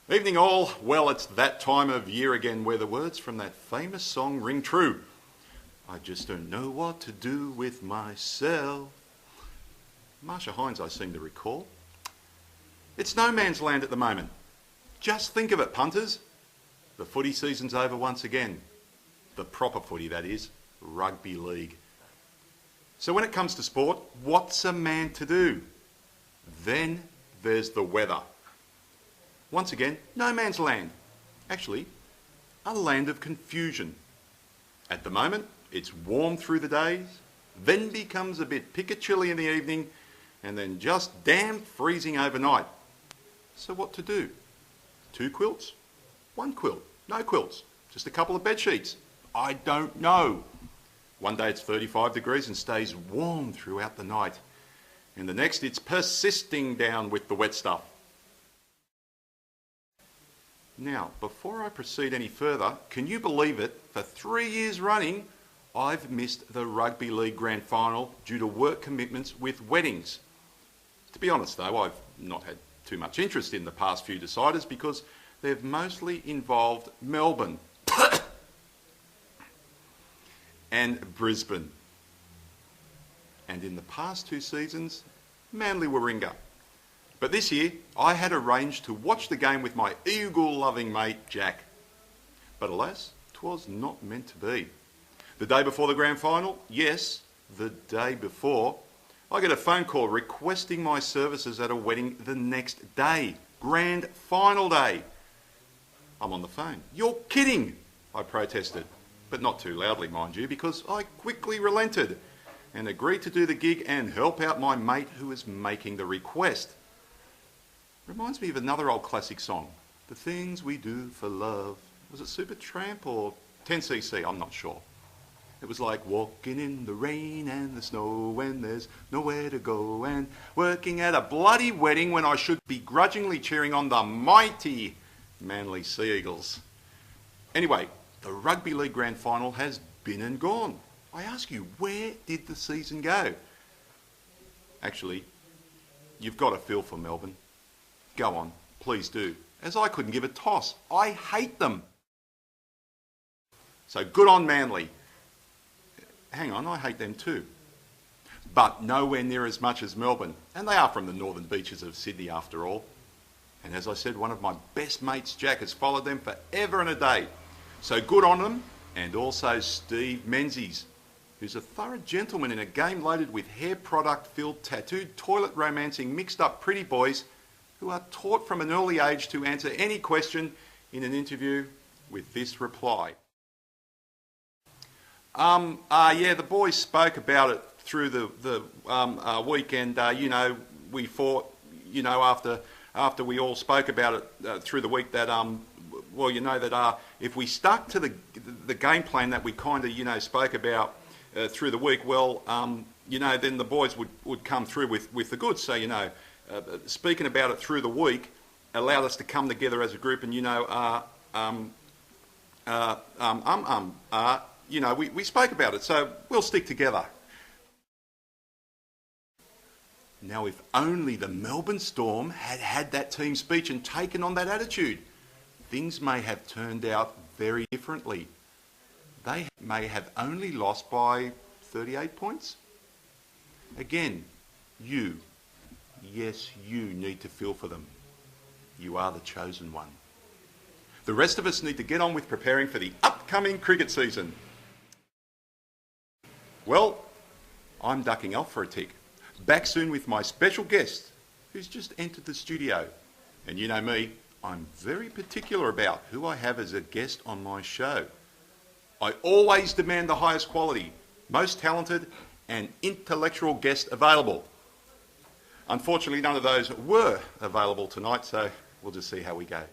Evening all. Well, it's that time of year again where the words from that famous song ring true. I just don't know what to do with myself. Marsha Hines, I seem to recall. It's no man's land at the moment. Just think of it, punters. The footy season's over once again. The proper footy, that is. Rugby league. So when it comes to sport, what's a man to do? Then there's the weather. Once again, no man's land. Actually, a land of confusion. At the moment, it's warm through the days, then becomes a bit pick-a-chilly in the evening, and then just damn freezing overnight. So what to do? 2 quilts? 1 quilt? No quilts? Just a couple of bed sheets? I don't know. One day it's 35 degrees and stays warm throughout the night. And the next it's persisting down with the wet stuff. Now, before I proceed any further, can you believe it? For 3 years running, I've missed the Rugby League Grand Final due to work commitments with weddings. To be honest though, I've not had too much interest in the past few deciders because they've mostly involved Melbourne and Brisbane. And in the past 2 seasons, Manly Warringah. But this year, I had arranged to watch the game with my eagle-loving mate, Jack. But alas, 'twas not meant to be. The day before the grand final, yes, the day before, I get a phone call requesting my services at a wedding the next day, grand final day. I'm on the phone. "You're kidding," I protested, but not too loudly, mind you, because I quickly relented and agreed to do the gig and help out my mate who was making the request. Reminds me of another old classic song, The Things We Do for Love. Was it Supertramp or 10cc? I'm not sure. It was like walking in the rain and the snow when there's nowhere to go and working at a bloody wedding when I should be grudgingly cheering on the mighty Manly Sea Eagles. Anyway, the Rugby League Grand Final has been and gone. I ask you, where did the season go? Actually, you've got a feel for Melbourne. Go on, please do, as I couldn't give a toss. I hate them. So good on Manly. Hang on, I hate them too. But nowhere near as much as Melbourne, and they are from the northern beaches of Sydney after all. And as I said, one of my best mates, Jack, has followed them forever and a day. So good on them, and also Steve Menzies, who's a thorough gentleman in a game loaded with hair product-filled, tattooed, toilet-romancing, mixed-up pretty boys who are taught from an early age to answer any question in an interview with this reply. Yeah, the boys spoke about it through the week, and we thought, after we all spoke about it through the week, that if we stuck to the game plan that we kind of spoke about through the week, then the boys would come through with the goods. So speaking about it through the week allowed us to come together as a group and we spoke about it, so we'll stick together. Now, if only the Melbourne Storm had that team speech and taken on that attitude, things may have turned out very differently. They may have only lost by 38 points. Again, yes, you need to feel for them. You are the chosen one. The rest of us need to get on with preparing for the upcoming cricket season. Well, I'm ducking off for a tick. Back soon with my special guest, who's just entered the studio. And you know me, I'm very particular about who I have as a guest on my show. I always demand the highest quality, most talented and intellectual guest available. Unfortunately, none of those were available tonight, so we'll just see how we go.